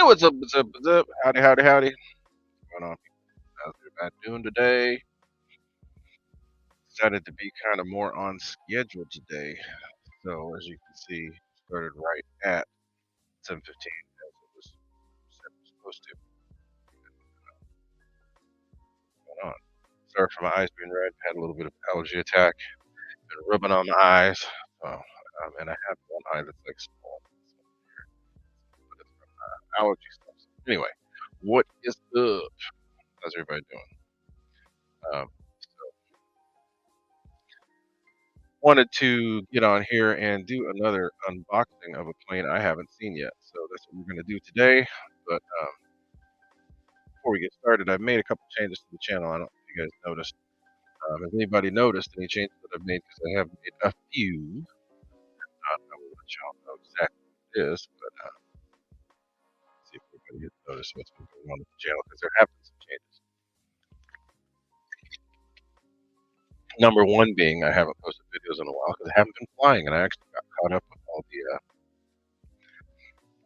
What's up? What's up? What's up? Howdy, howdy, howdy. What's going on? How's everybody doing today? Decided to be kind of more on schedule today. So, as you can see, started right at 7:15 as it was said it was supposed to. What's going on? Sorry for my eyes being red. Had a little bit of allergy attack. Been rubbing on my eyes. And I have one eye that's like small, but it's from allergy stuff. So anyway, what is up? How's everybody doing? So wanted to get on here and do another unboxing of a plane I haven't seen yet. So that's what we're going to do today. But before we get started, I've made a couple changes to the channel. I don't know if you guys noticed. Has anybody noticed any changes that I've made? Because I have made a few. I will let y'all know exactly what it is. But see if everybody has noticed what's been going on with the channel because there have been some changes. Number one being I haven't posted videos in a while because I haven't been flying, and I actually got caught up with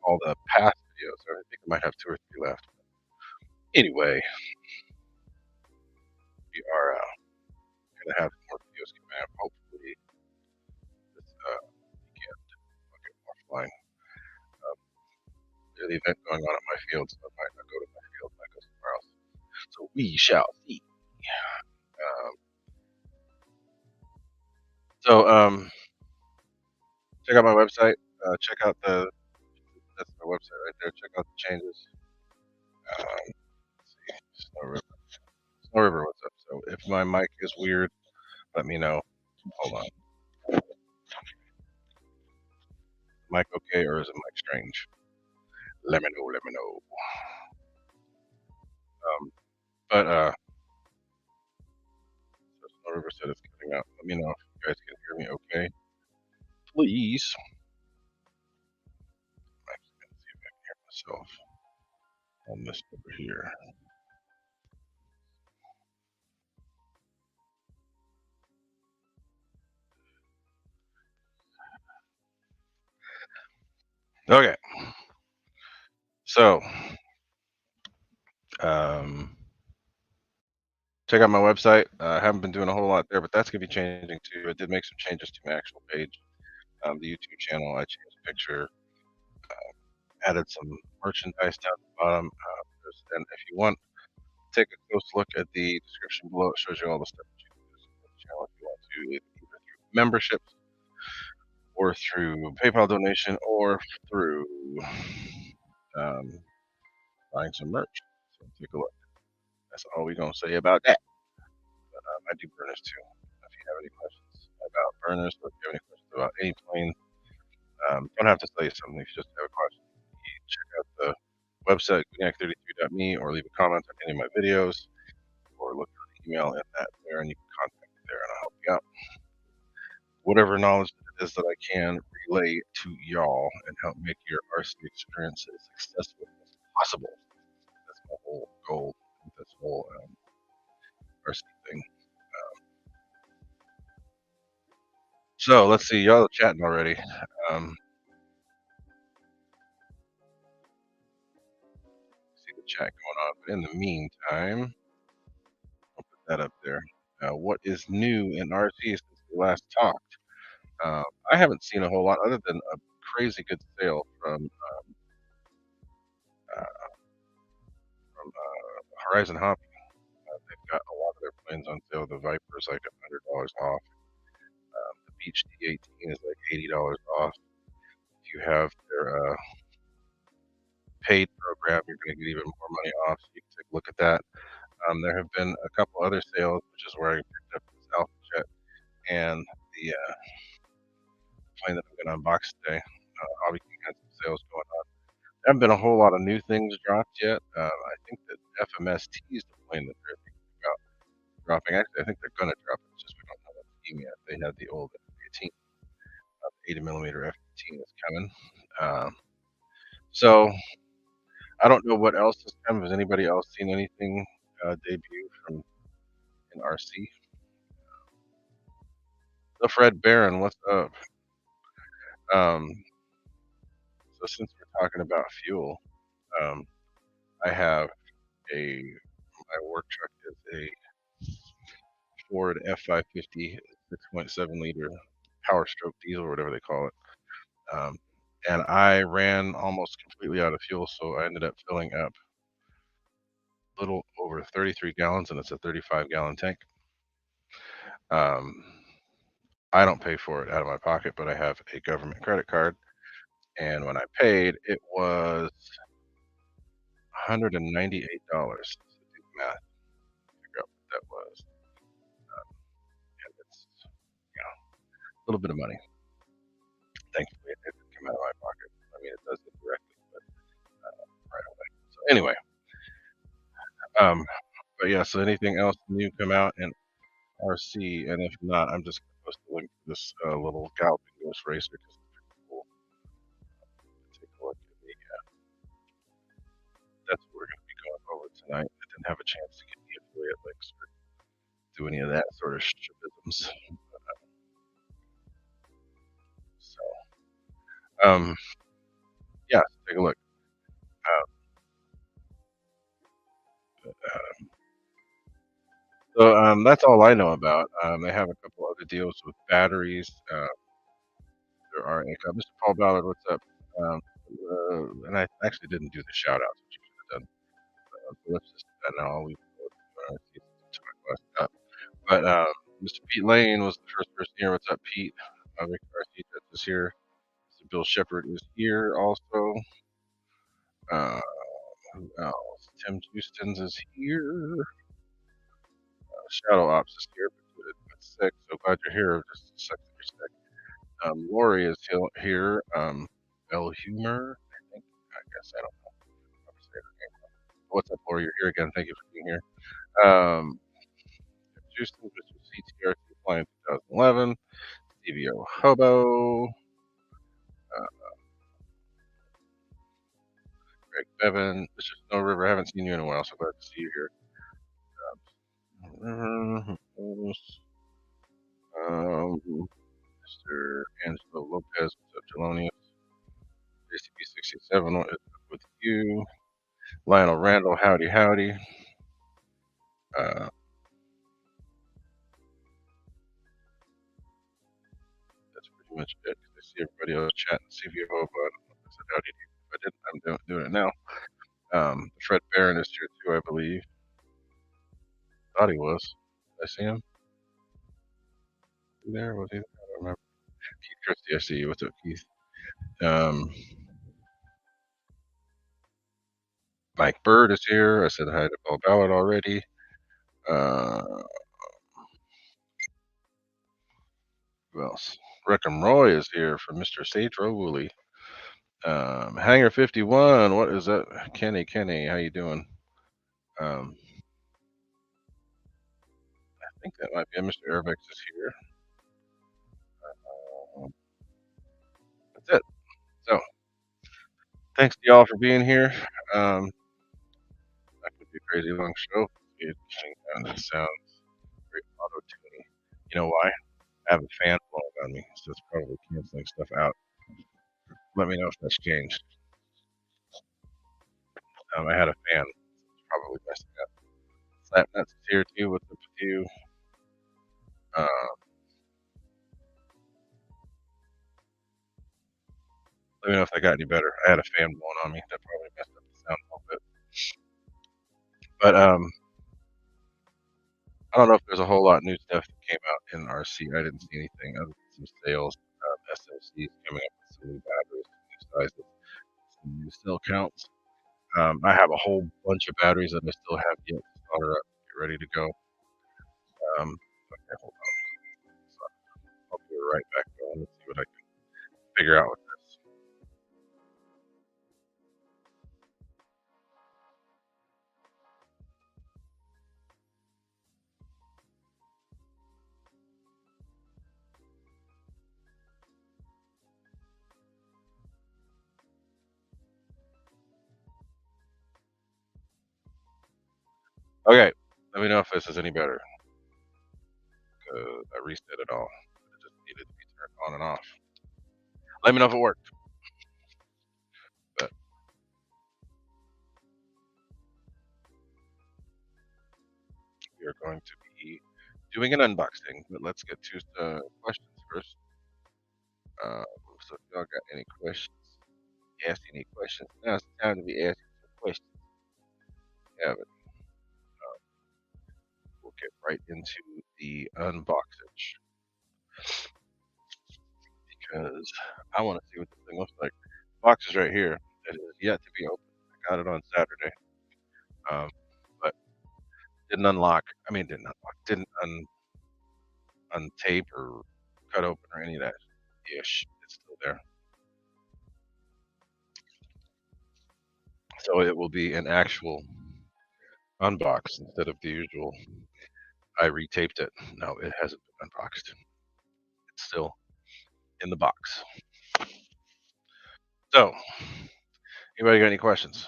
all the past videos. I think I might have 2 or 3 left. Anyway, we are going to have more videos come out. Hopefully, this weekend I'll get more flying. There's an event going on at my field, so I might not go to my field. I might go somewhere else. So we shall see. Um, so check out my website. Check out that's my website right there. Check out the changes. Let's see. Snow River. Snow River, what's up? So if my mic is weird, let me know. Hold on. Mic okay or is it mic strange? Let me know. Let me know. But so Snow River said it's cutting out. Let me know if you guys can hear me okay. Please. I'm actually gonna see if I can hear myself on this over here. Okay. So check out my website. I haven't been doing a whole lot there, but that's gonna be changing too. I did make some changes to my actual page. The YouTube channel, I changed the picture, added some merchandise down at the bottom. And if you want, take a close look at the description below. It shows you all the stuff that you can do with the channel if you want to, either through memberships or through PayPal donation or through um, buying some merch. So take a look. That's all we're gonna say about that. But I do burners too. If you have any questions about burners or if you have any questions about any plane, don't have to tell you something. If you just have a question, you check out the website gooniac33.me or leave a comment on any of my videos or look for the email in that there and you can contact me there and I'll help you out. Whatever knowledge it is that I can relay to y'all and help make your RC experience as successful as possible. That's my whole goal with this whole RC thing. So let's see, y'all are chatting already. See the chat going on. But in the meantime, I'll put that up there. What is new in RC since we last talked? I haven't seen a whole lot other than a crazy good sale uh, from Horizon Hobby. They've got a lot of their planes on sale. The Viper's like $100 off. The Beach D18 is like $80 off. If you have their paid program, you're going to get even more money off. So you can take a look at that. There have been a couple other sales, which is where I picked up this Alpha Jet and the plane that I'm going to unbox today. Obviously, had some sales going on. There haven't been a whole lot of new things dropped yet. I think that FMST is the plane that they're thinking about dropping. Actually, I think they're going to drop it. It's just we don't know what team yet. They had the old F-18. The 80mm F-15 is coming. So I don't know what else is coming. Has anybody else seen anything debut from in RC? So Fred Barron, what's up? So since we're talking about fuel, Um, I have my work truck is a Ford F550 6.7 liter Power Stroke diesel or whatever they call it. And I ran almost completely out of fuel, so I ended up filling up a little over 33 gallons, and it's a 35-gallon tank. Um, I don't pay for it out of my pocket, but I have a government credit card, and when I paid, it was $198. Do the math, figure out what that was, and it's a little bit of money. Thankfully, it didn't come out of my pocket. I mean, it does indirectly, but right away. So anyway, um, but yeah. So anything else new come out in RC? And if not, I'm just going to post a link to this little Galloping Ghost Racer because it's pretty cool. Take a look at the. That's what we're going to be going over tonight. I didn't have a chance to get the affiliate links or do any of that sort of shibisms. So, yeah, take a look. Uh, that's all I know about. They have a couple other deals with batteries. There are Mr. Paul Ballard, what's up? Um, and I actually didn't do the shout outs, which you should have done. So let's just do that now. We but Mr. Pete Lane was the first person here. What's up, Pete? Rick Garcia is here. Mr. Bill Shepard is here also. Uh, who else? Tim Houston's is here. Shadow Ops is here, but it's sick. So glad you're here. Just sucks that you're sick. Lori is here. Bell Humor, I think. I guess I don't know. How to say her name. What's up, Lori? You're here again. Thank you for being here. Houston, Mr. CTRT Flying 2011. Stevie O Hobo. Greg Bevan. Mr. Snow River. I haven't seen you in a while, so glad to see you here. Mr. Angelo Lopez. What's up, Jelonius? JCB 67. What is up with you? Lionel Randall. Howdy, howdy. That's pretty much it. I see everybody else chatting. CV Hobo. I don't know if I said howdy to you. If I didn't, I'm doing it now. Fred Barron is here too, I believe. Thought he was. Did I see him? There was he? I don't remember. Keith Christie, I see you. What's up, Keith? Mike Bird is here. I said hi to Paul Ballard already. Who else? Reckham Roy is here from Mr. Sage Woolley. Hangar 51. What is that? Kenny, how you doing? I think that might be Mr. Airvex is here. That's it. So, thanks to y'all for being here. That could be a crazy long show. It kind of sounds very auto-tuning. You know why? I have a fan blowing on me, so it's probably canceling stuff out. Let me know if that's changed. I had a fan. It's probably messing up. Slapnuts is here too. What's up with you? Let me know if I got any better. I had a fan blowing on me. That probably messed up the sound a little bit. But I don't know if there's a whole lot of new stuff that came out in RC. I didn't see anything other than some sales. SMCs coming up with some new batteries, new sizes, some new cell counts. I have a whole bunch of batteries that I still have yet to solder up, get ready to go. Okay, hold on. So I'll be right back going. Let's see what I can figure out with this. Okay, let me know if this is any better. Because I reset it all. It just needed to be turned on and off. Let me know if it worked. But are going to be doing an unboxing, but let's get to questions first. So if y'all got any questions, ask any questions. Now it's time to be asking some questions. Yeah, but we'll get right into the unboxing because I want to see what this thing looks like. The box is right here. It is yet to be opened. I got it on Saturday, but didn't unlock. I mean, didn't unlock. Didn't untape or cut open or any of that ish. It's still there. So it will be an actual unbox instead of the usual. I retaped it. No, it hasn't been unboxed. It's still in the box. So, anybody got any questions?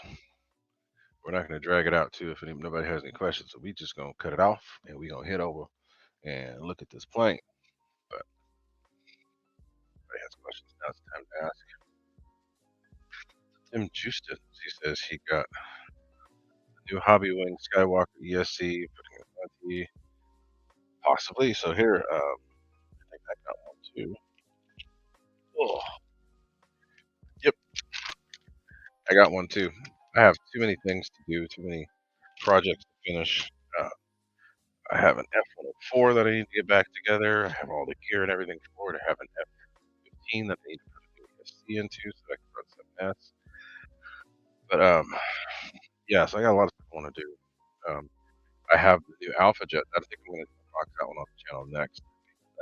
We're not going to drag it out too if nobody has any questions. So we just going to cut it off and we going to head over and look at this plane. But if anybody has questions, now it's time to ask. Tim Justin, he says he got a new Hobby Wing Skywalker ESC, putting it on the possibly. So here, I think I got one too. Oh, yep, I got one too. I have too many things to do, too many projects to finish. I have an F-104 that I need to get back together. I have all the gear and everything for it. I have an F-15 that I need to put a new ESC into so I can run some mess. But yeah, so I got a lot of stuff I want to do. I have the new Alpha Jet. I think I'm going to box that one on the channel next.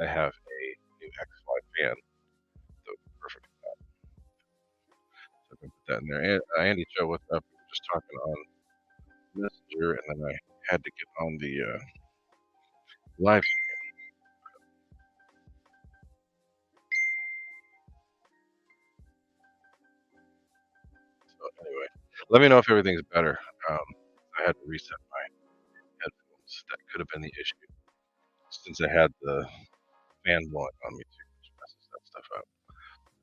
I have a new X-Fly fan. So perfect for that. So I'm going to put that in there. And Andy Joe, what's up? We were just talking on Messenger, and then I had to get on the live stream. So anyway, let me know if everything's better. I had to reset my headphones. That could have been the issue, since I had the fan blowing on me too, which messes that stuff up.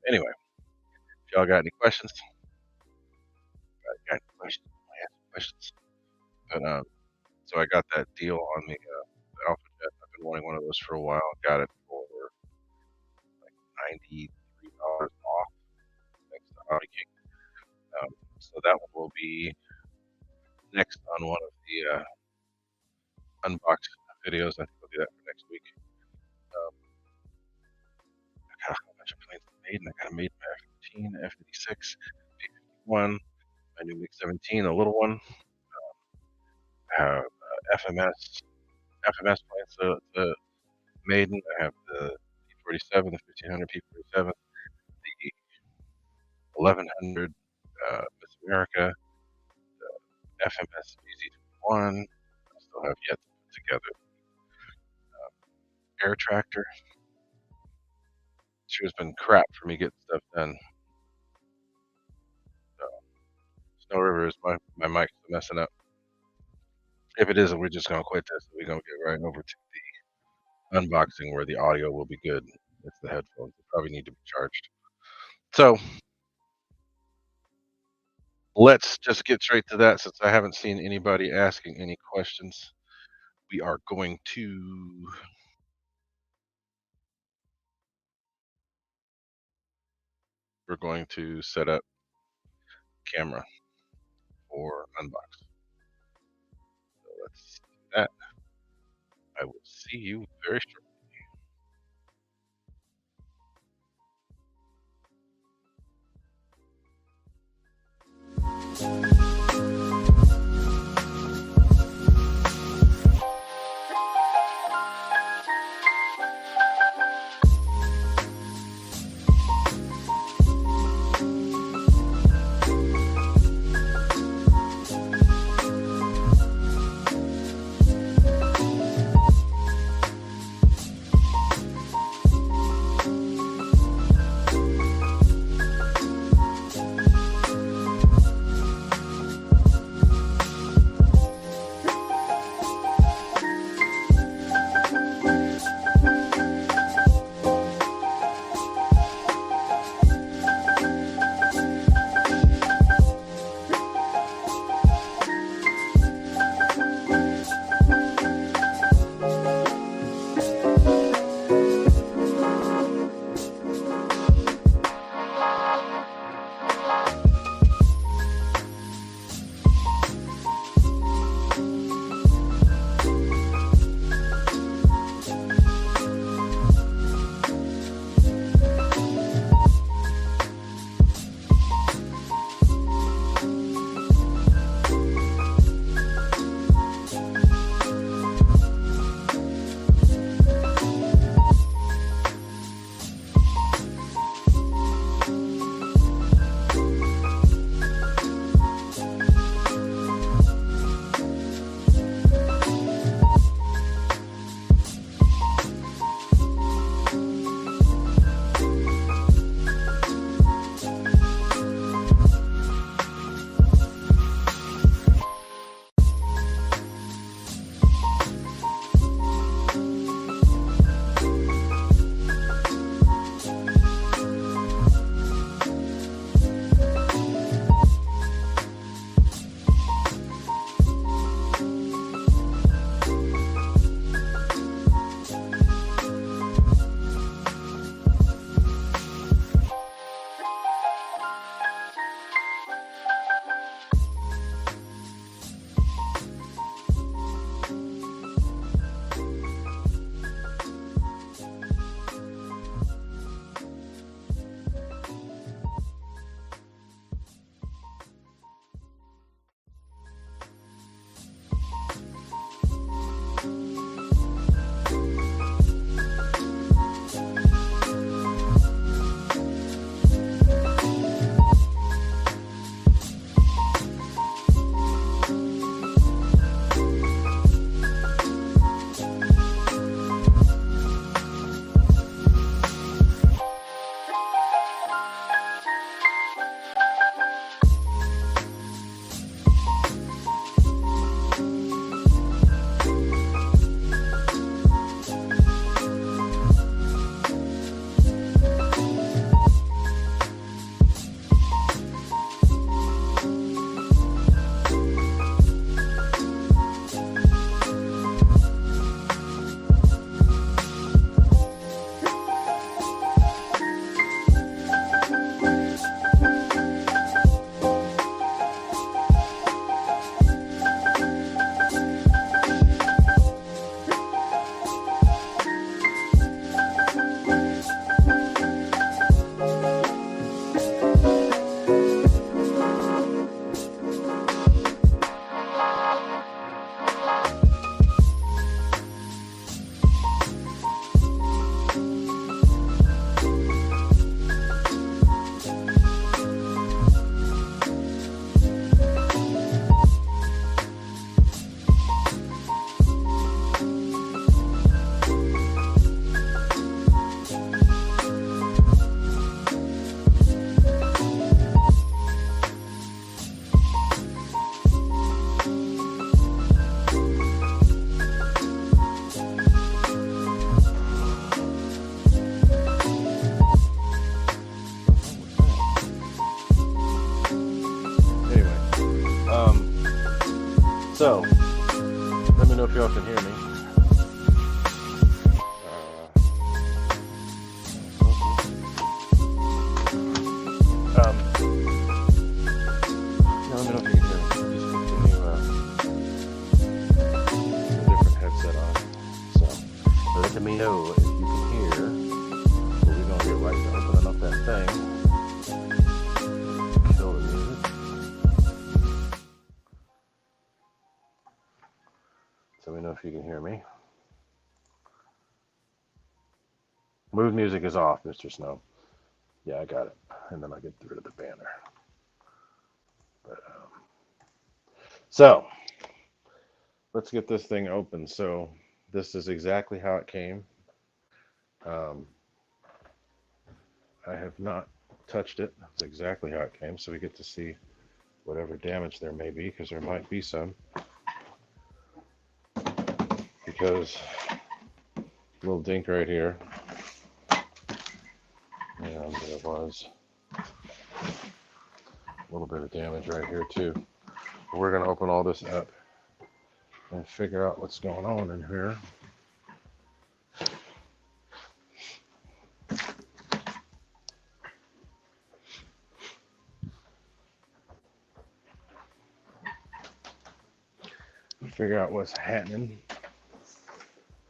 Anyway, if y'all got any questions, I have questions. But so I got that deal on the Alpha Jet. I've been wanting one of those for a while. Got it for like $93 off, thanks to Hobby Geek. So that one will be next on one of the unboxing videos. I think I'll do that for next week. I got a whole bunch of planes made, and I got them made by F-15, F-86, P-51, my new MiG-17, a little one. I have FMS planes, the Maiden. I have the P-47, the 1500 P-47, the 1100 Miss America, the FMS BZ-21. I still have yet to put together Air Tractor. She has been crap for me getting stuff done. So, Snow River is my mic's messing up. If it isn't, we're just gonna quit this. We're gonna get right over to the unboxing where the audio will be good. It's the headphones. They probably need to be charged. So let's just get straight to that since I haven't seen anybody asking any questions. We are going to set up camera for unbox. So let's do that. I will see you very shortly. So, let me know if y'all can hear me. Let me know if you can hear me. Just continue a different headset on. So, let me know if you can hear. We're going to get right to opening up that thing. Kill the music. Let me know if you can hear me. Mood music is off, Mr. Snow. Yeah, I got it. And then I'll get rid of the banner. But, so, let's get this thing open. So, this is exactly how it came. I have not touched it. That's exactly how it came. So we get to see whatever damage there may be, because there might be some. Because little dink right here. And there was a little bit of damage right here too. We're going to open all this up and figure out what's going on in here. Figure out what's happening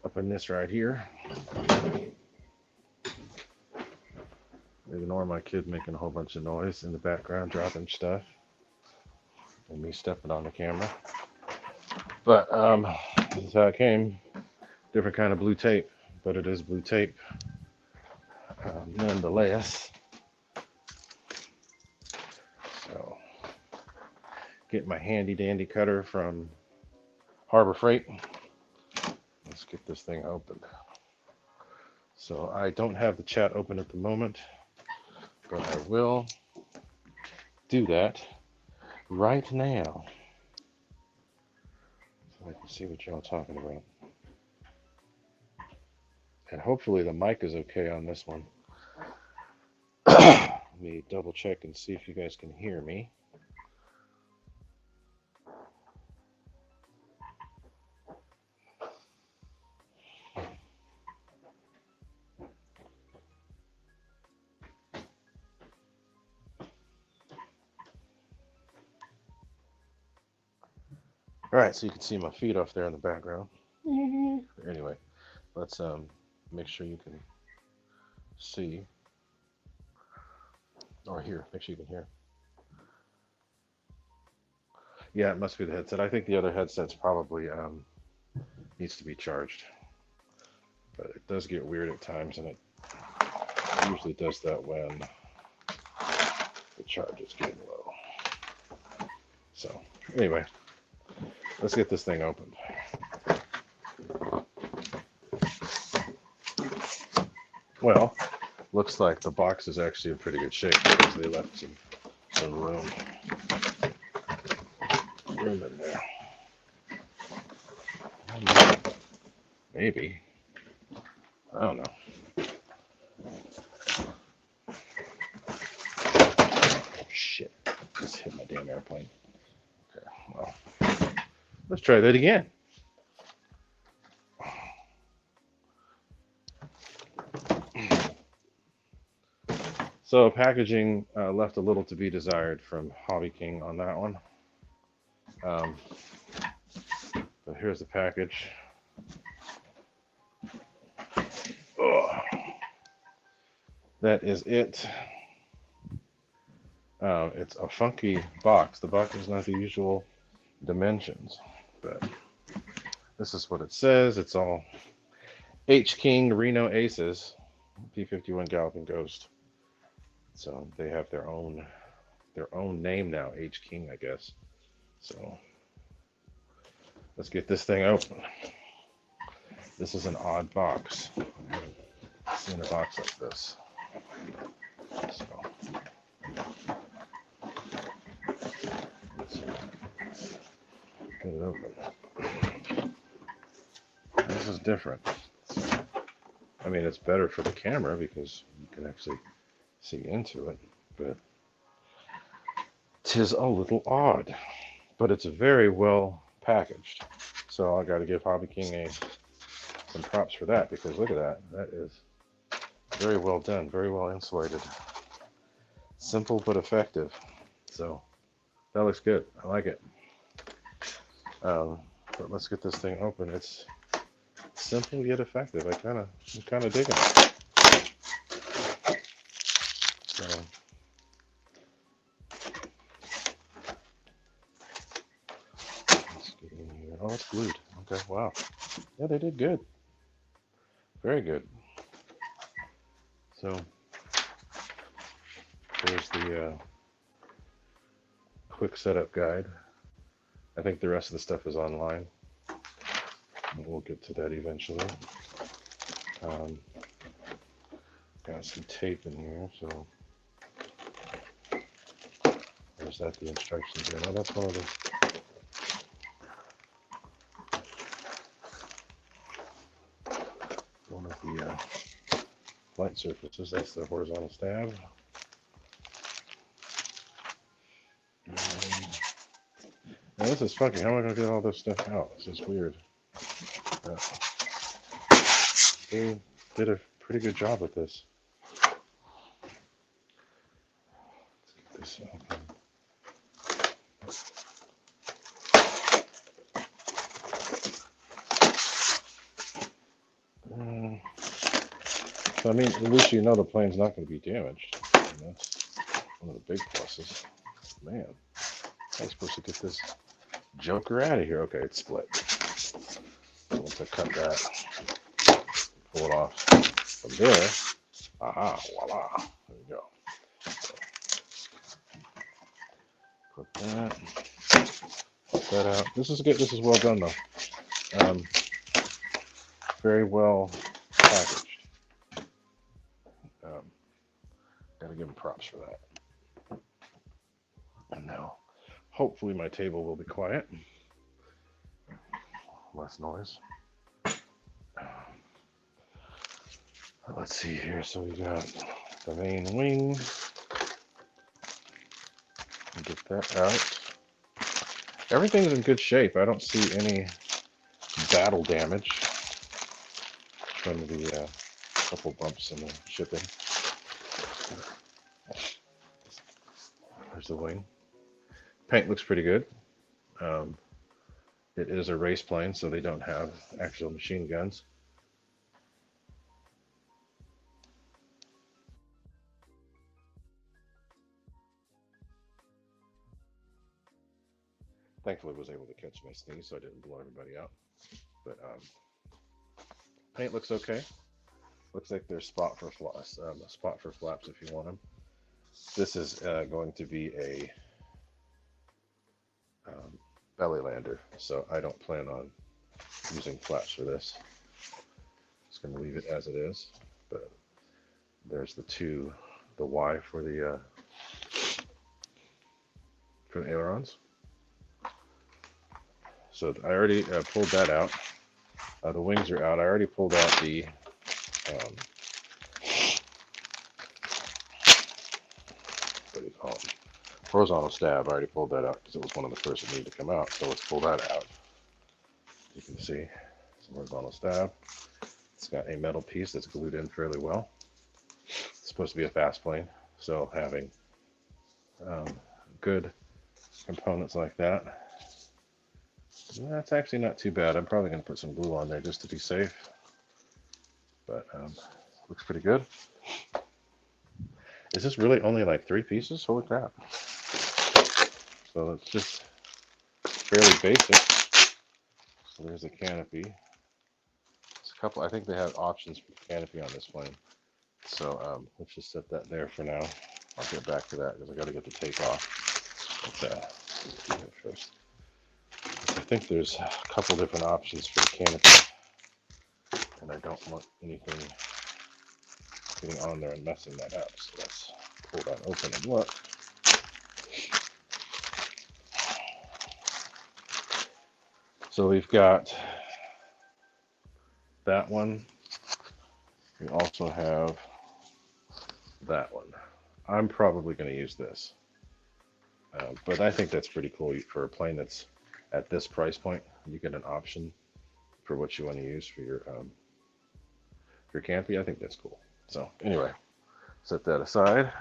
up in this right here. Ignore my kid making a whole bunch of noise in the background, dropping stuff, and me stepping on the camera. But this is how it came. Different kind of blue tape, but it is blue tape nonetheless. So, get my handy dandy cutter from Harbor Freight. Let's get this thing opened. So I don't have the chat open at the moment, but I will do that right now, so I can see what y'all talking about. And hopefully the mic is okay on this one. Let me double check and see if you guys can hear me. All right, so you can see my feet off there in the background. Anyway, let's make sure you can see or hear. Make sure you can hear. Yeah, it must be the headset. I think the other headset's probably needs to be charged, but it does get weird at times, and it usually does that when the charge is getting low. So anyway, let's get this thing opened. Well, looks like the box is actually in pretty good shape because they left some room in there. Maybe. I don't know. Shit. Just hit my damn airplane. Okay, well, let's try that again. So packaging left a little to be desired from Hobby King on that one. But here's the package. Oh, that is it. It's a funky box. The box is not the usual dimensions, but this is what it says. It's all H King Reno Aces, P-51 Galloping Ghost. So they have their own name now, H King, I guess. So let's get this thing open. This is an odd box. I haven't seen a box like this. So let's get it open. This is different. I mean, it's better for the camera because you can actually see into it, but 'tis a little odd. But it's very well packaged. So I got to give Hobby King some props for that, because look at that. That is very well done, very well insulated. Simple but effective. So that looks good. I like it. But let's get this thing open. It's simple yet effective. I'm kind of digging it. So let's get in here. Oh, it's glued. Okay, wow. Yeah, they did good. Very good. So there's the quick setup guide. I think the rest of the stuff is online. We'll get to that eventually. Got some tape in here, so there's that. The instructions here. Now that's one of the flight surfaces. That's the horizontal stab. Now this is funky. How am I going to get all this stuff out? This is weird. They did a pretty good job with this. Let's get this open. So I mean, at least you know the plane's not going to be damaged. And that's one of the big pluses. Man, I'm supposed to get this joker out of here. Okay, it's split. So once I cut that, pull it off from there. Aha, voila. There we go. Put that out. This is good. This is well done, though. Very well packaged. Gotta give them props for that. And now, hopefully my table will be quiet. Less noise. Let's see here. So we got the main wing. Get that out. Everything's in good shape. I don't see any battle damage from the couple bumps in the shipping. There's the wing. Paint looks pretty good. It is a race plane, so they don't have actual machine guns. Thankfully, I was able to catch my sneeze, so I didn't blow everybody out. But paint looks okay. Looks like there's a spot for flaps if you want them. This is going to be a belly lander, so I don't plan on using flaps for this. Just going to leave it as it is. But there's the Y for the ailerons. So I already pulled that out. The wings are out. I already pulled out the what do you call it? Horizontal stab. I already pulled that out because it was one of the first that needed to come out. So let's pull that out. You can see it's a horizontal stab. It's got a metal piece that's glued in fairly well. It's supposed to be a fast plane, so having good components like that, that's actually not too bad. I'm probably going to put some glue on there just to be safe, but looks pretty good. Is this really only like 3 pieces? Holy crap. So it's just fairly basic. So there's the canopy. There's a couple, I think they have options for canopy on this plane. So let's just set that there for now. I'll get back to that because I got to get the tape off. Let's do first. I think there's a couple different options for the canopy, and I don't want anything getting on there and messing that up. So let's pull that open and look. So we've got that one. We also have that one. I'm probably going to use this, but I think that's pretty cool for a plane that's at this price point, you get an option for what you want to use for your canopy. I think that's cool. So anyway, set that aside.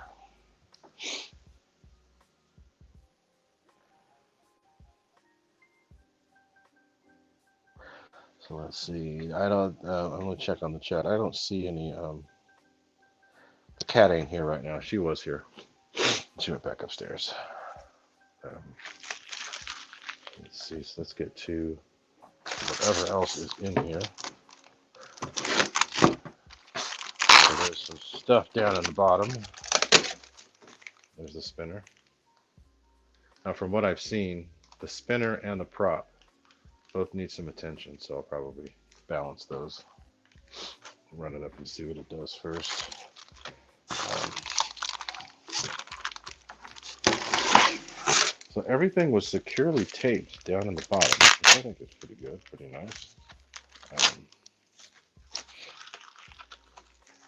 So let's see. I don't. I'm gonna check on the chat. I don't see any. The cat ain't here right now. She was here. She went back upstairs. Um, let's see. So let's get to whatever else is in here. So there's some stuff down in the bottom. There's the spinner. Now, from what I've seen, the spinner and the prop both need some attention, so I'll probably balance those. Run it up and see what it does first. So everything was securely taped down in the bottom, which I think is pretty good, pretty nice.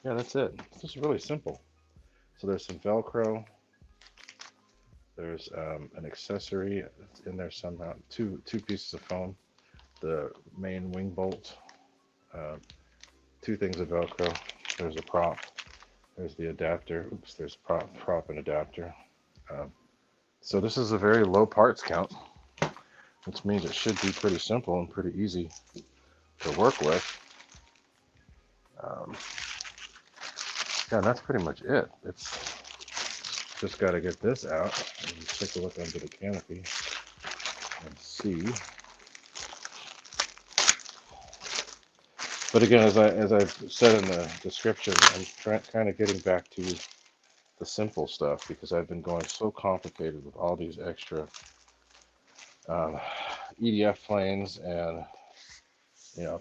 Yeah, that's it. It's just really simple. So there's some Velcro. There's an accessory in there somehow. Two pieces of foam. The main wing bolt. Two things of Velcro. There's a prop. There's the adapter. Oops, there's prop and adapter. So this is a very low parts count, which means it should be pretty simple and pretty easy to work with. Yeah, that's pretty much it. It's just got to get this out and take a look under the canopy and see. But again, as I've said in the description, I'm kind of getting back to the simple stuff because I've been going so complicated with all these extra EDF planes and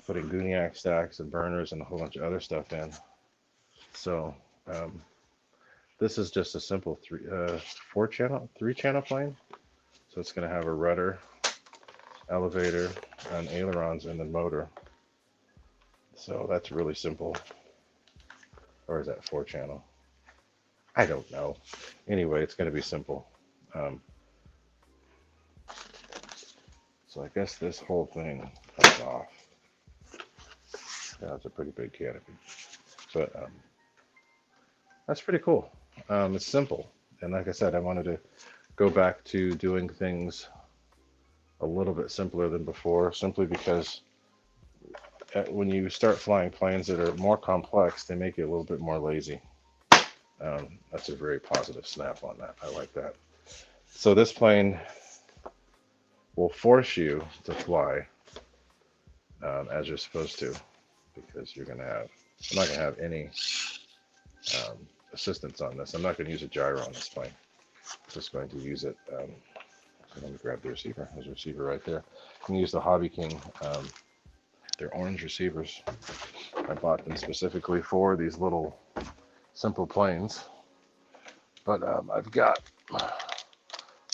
putting Gooniac stacks and burners and a whole bunch of other stuff in. So this is just a simple three channel plane. So it's going to have a rudder, elevator, and ailerons, and then motor. So that's really simple. Or is that 4-channel? I don't know. Anyway, it's going to be simple. So I guess this whole thing comes off. Yeah, it's a pretty big canopy. But that's pretty cool. It's simple. And like I said, I wanted to go back to doing things a little bit simpler than before, simply because when you start flying planes that are more complex, they make you a little bit more lazy. That's a very positive snap on that. I like that. So this plane will force you to fly as you're supposed to, because you're going to have, I'm not going to have any assistance on this. I'm not going to use a gyro on this plane. I'm just going to use it. Let me grab the receiver. There's a receiver right there. I'm going to use the Hobby King. They're orange receivers. I bought them specifically for these little simple planes. But I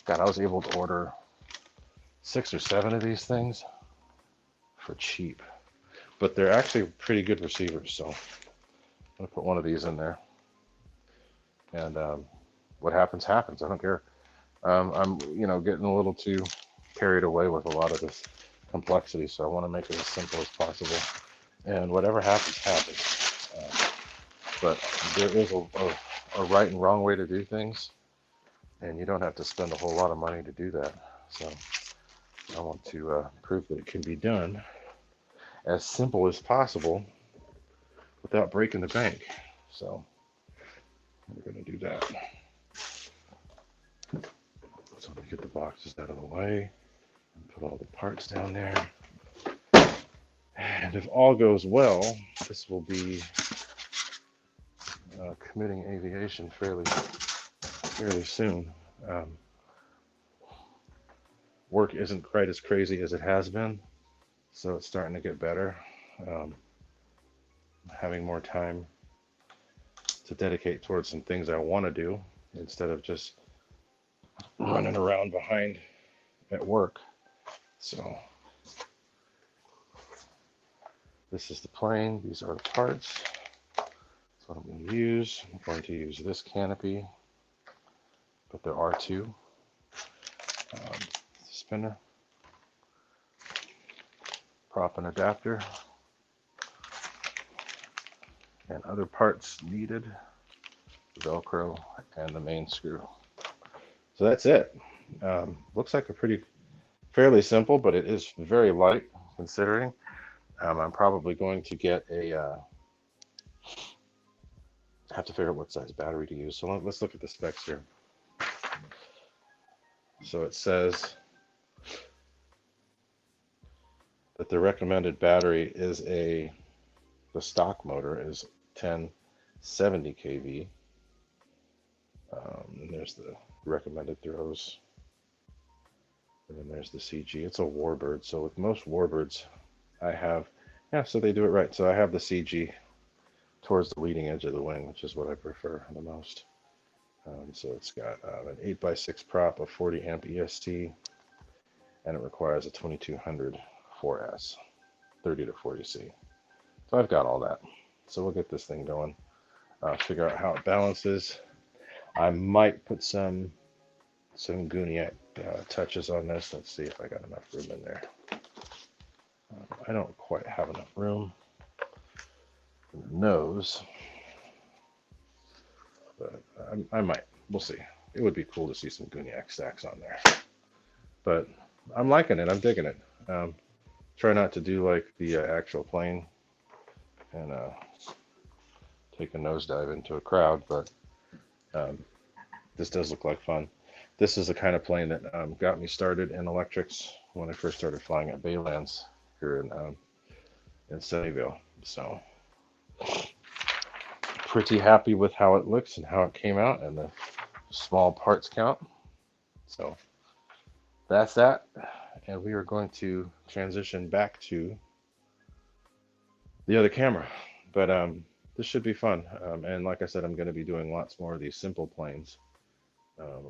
was able to order 6 or 7 of these things for cheap. But they're actually pretty good receivers, so I'm going to put one of these in there. And what happens, happens. I don't care. I'm, getting a little too carried away with a lot of this complexity, so I want to make it as simple as possible. And whatever happens, happens. But there is a right and wrong way to do things, and you don't have to spend a whole lot of money to do that. So I want to prove that it can be done as simple as possible without breaking the bank. So we're going to do that. So let me get the boxes out of the way and put all the parts down there. And if all goes well, this will be committing aviation fairly soon. Work isn't quite as crazy as it has been, so it's starting to get better. Having more time to dedicate towards some things I want to do instead of just running around behind at work. So this is the plane. These are the parts. That's what I'm going to use. I'm going to use this canopy, but there are 2. Spinner, prop and adapter, and other parts needed, Velcro, and the main screw. So that's it. Looks like a fairly simple, but it is very light considering. I'm probably going to get have to figure out what size battery to use. So let's look at the specs here. So it says that the recommended battery is the stock motor is 1070 kV. And there's the recommended throws. And then there's the CG. It's a Warbird. So with most Warbirds, I have, yeah, so they do it right. So I have the CG towards the leading edge of the wing, which is what I prefer the most. So it's got an 8x6 prop, a 40 amp EST, and it requires a 2200 4S, 30 to 40C. So I've got all that. So we'll get this thing going, figure out how it balances. I might put some Gooniac touches on this. Let's see if I got enough room in there. I don't quite have enough room in the nose, but I might. We'll see. It would be cool to see some Gooniac stacks on there. But I'm liking it. I'm digging it. Try not to do like the actual plane and take a nosedive into a crowd, but this does look like fun. This is the kind of plane that got me started in electrics when I first started flying at Baylands here in Sunnyvale. So pretty happy with how it looks and how it came out and the small parts count. So that's that. And we are going to transition back to the other camera. But this should be fun. And like I said, I'm going to be doing lots more of these simple planes,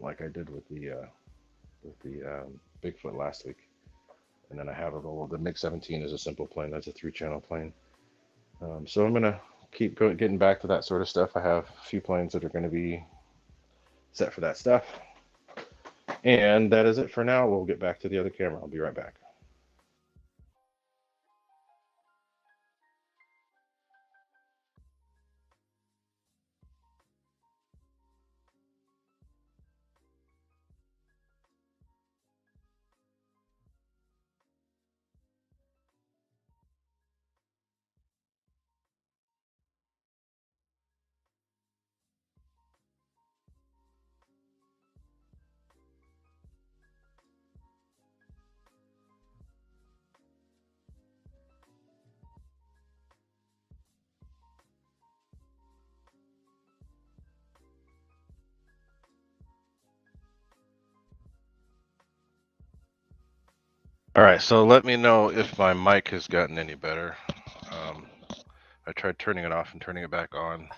like I did with the Bigfoot last week. And then I have the MiG-17 is a simple plane. That's a 3-channel plane. So I'm going to keep getting back to that sort of stuff. I have a few planes that are going to be set for that stuff. And that is it for now. We'll get back to the other camera. I'll be right back. All right, so let me know if my mic has gotten any better. I tried turning it off and turning it back on.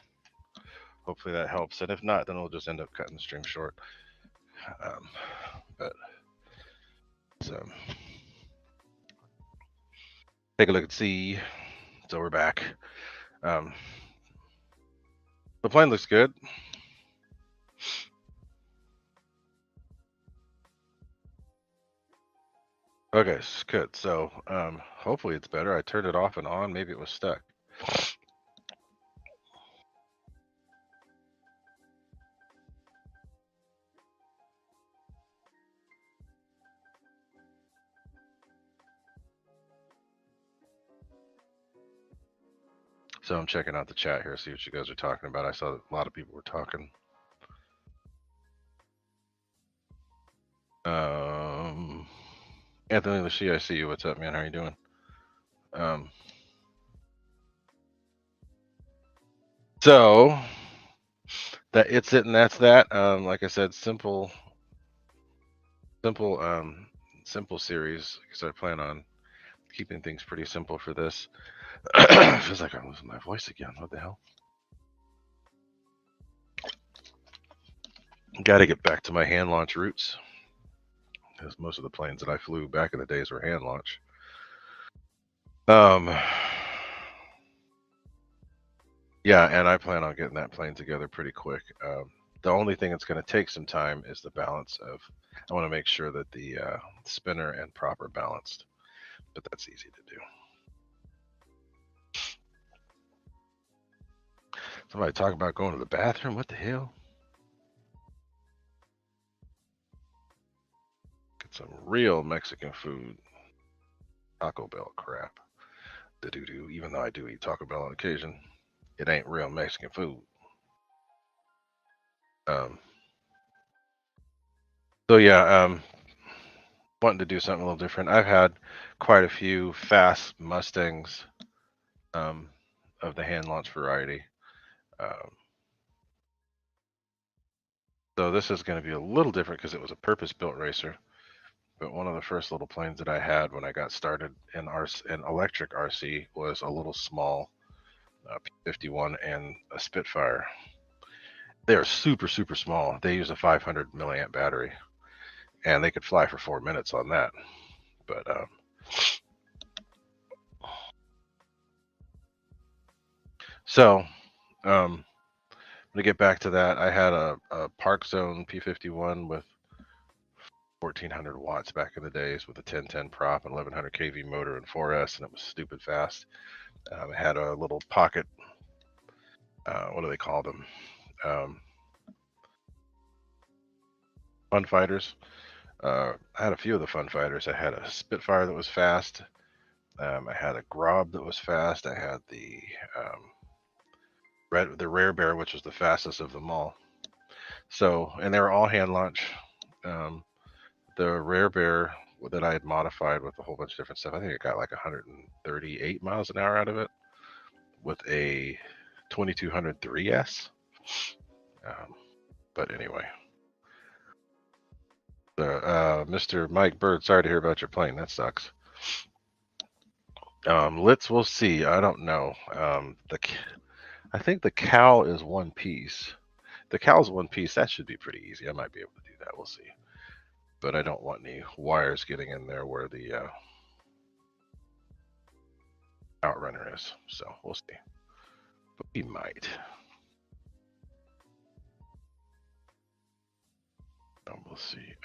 Hopefully that helps, and if not, then we'll just end up cutting the stream short. But so take a look and see. So we're back. The plane looks good. Okay, good. So hopefully it's better. I turned it off and on. Maybe it was stuck. So I'm checking out the chat here, see what you guys are talking about. I saw that a lot of people were talking. Anthony Lachey, I see you. What's up, man? How are you doing? So that it's it, and that's that. Like I said, simple series, because I plan on keeping things pretty simple for this. Feels like I'm losing my voice again. What the hell? Got to get back to my hand launch roots, because most of the planes that I flew back in the days were hand launch. Yeah, and I plan on getting that plane together pretty quick. The only thing that's going to take some time is the balance of. I want to make sure that the spinner and prop are balanced. but that's easy to do. Somebody talk about going to the bathroom? What the hell? Get some real Mexican food. Taco Bell crap. Do even though I do eat Taco Bell on occasion, it ain't real Mexican food. So yeah, wanting to do something a little different. I've had quite a few fast Mustangs of the hand launch variety. Um, so this is going to be a little different because it was a purpose-built racer. But one of the first little planes that I had when I got started in electric RC was a little small P-51 and a Spitfire. They're super, super small. They use a 500 milliamp battery, and they could fly for 4 minutes on that. But to get back to that, I had a Park Zone P-51 with 1400 watts back in the days with a 1010 prop and 1100 kV motor and 4S, and it was stupid fast. It had a little pocket, what do they call them? Fun fighters. I had a few of the fun fighters. I had a Spitfire that was fast. I had a Grob that was fast. I had the Rare Bear, which was the fastest of them all. So, and they were all hand launch. The Rare Bear that I had modified with a whole bunch of different stuff, I think it got like 138 miles an hour out of it with a 2200 3S. But anyway, Mr. Mike Bird, sorry to hear about your plane. That sucks. We'll see. I don't know. I think the cowl is one piece. The cowl's one piece. That should be pretty easy. I might be able to do that. We'll see. But I don't want any wires getting in there where the outrunner is. So we'll see. But we might. We'll see.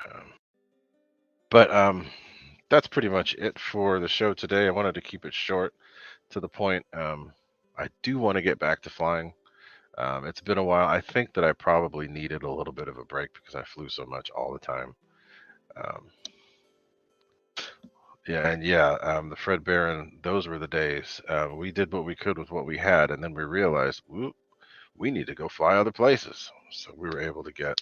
But that's pretty much it for the show today. I wanted to keep it short, to the point. I do want to get back to flying. It's been a while. I think that I probably needed a little bit of a break because I flew so much all the time. The Fred Barron, those were the days. We did what we could with what we had, and then we realized, whoop, we need to go fly other places. So we were able to get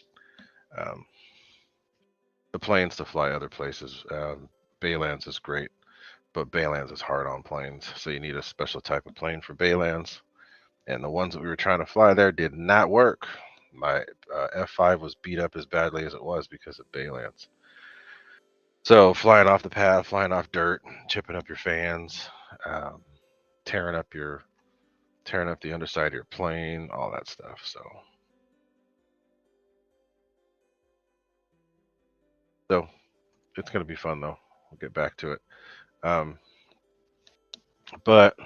the planes to fly other places. Baylands is great, but Baylands is hard on planes, so you need a special type of plane for Baylands. And the ones that we were trying to fly there did not work. My F5 was beat up as badly as it was because of Baylands. So flying off the path, flying off dirt, chipping up your fans, tearing up the underside of your plane, all that stuff. So it's going to be fun, though. We'll get back to it. But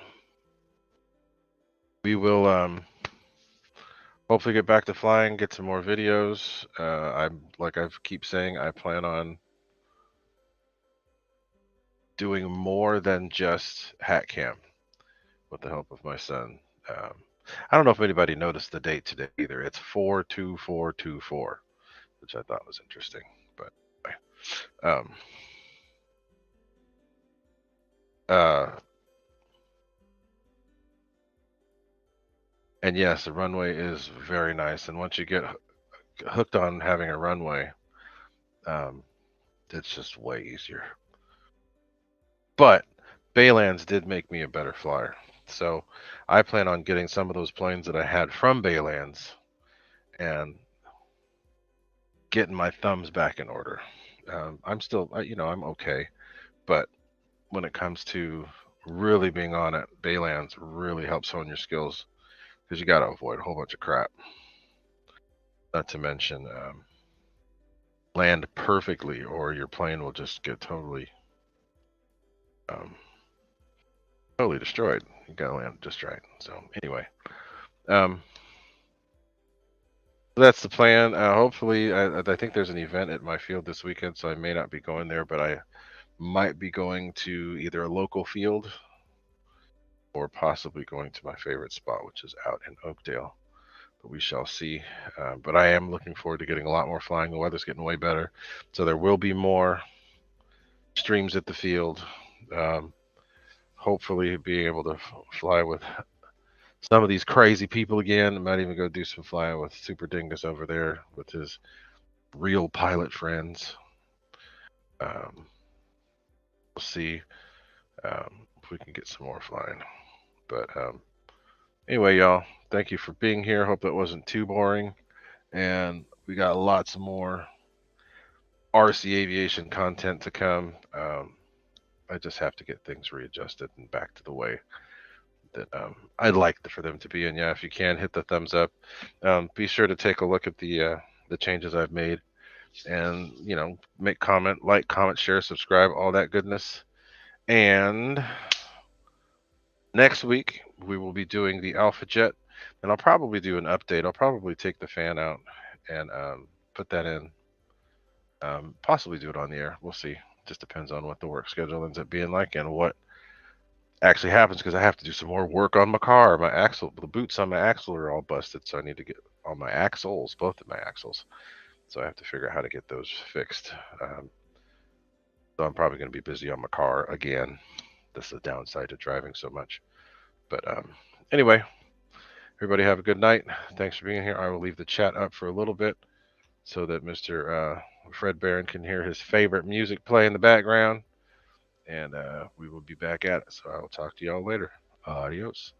we will hopefully get back to flying, get some more videos. Like I keep saying, I plan on doing more than just hat cam with the help of my son. I don't know if anybody noticed the date today either. It's 4/24/24, which I thought was interesting. But and yes, the runway is very nice. And once you get hooked on having a runway, it's just way easier. But Baylands did make me a better flyer. So I plan on getting some of those planes that I had from Baylands and getting my thumbs back in order. I'm still, I'm okay. But when it comes to really being on it, Baylands really helps hone your skills because you got to avoid a whole bunch of crap. Not to mention land perfectly, or your plane will just get totally destroyed. You got to land just right. So anyway, that's the plan. Hopefully, I think there's an event at my field this weekend, so I may not be going there, but might be going to either a local field or possibly going to my favorite spot, which is out in Oakdale. But we shall see. But I am looking forward to getting a lot more flying. The weather's getting way better, so there will be more streams at the field. Hopefully being able to fly with some of these crazy people again. I might even go do some flying with Super Dingus over there with his real pilot friends. We'll see if we can get some more flying. But anyway, y'all, thank you for being here. Hope that wasn't too boring. And we got lots more RC aviation content to come. I just have to get things readjusted and back to the way that I'd like for them to be. And yeah, if you can, hit the thumbs up. Be sure to take a look at the changes I've made, and make like, comment, share, subscribe, all that goodness. And next week we will be doing the Alpha Jet, and I'll probably do an update. I'll probably take the fan out and put that in. Possibly do it on the air. We'll see. Just depends on what the work schedule ends up being like and what actually happens, because I have to do some more work on my car. My axle, the boots on my axle are all busted, so I need to get on my axles, both of my axles. So I have to figure out how to get those fixed. So I'm probably going to be busy on my car again. This is the downside to driving so much. But anyway, everybody have a good night. Thanks for being here. I will leave the chat up for a little bit so that Mr. Fred Barron can hear his favorite music play in the background. And we will be back at it. So I will talk to y'all later. Adios.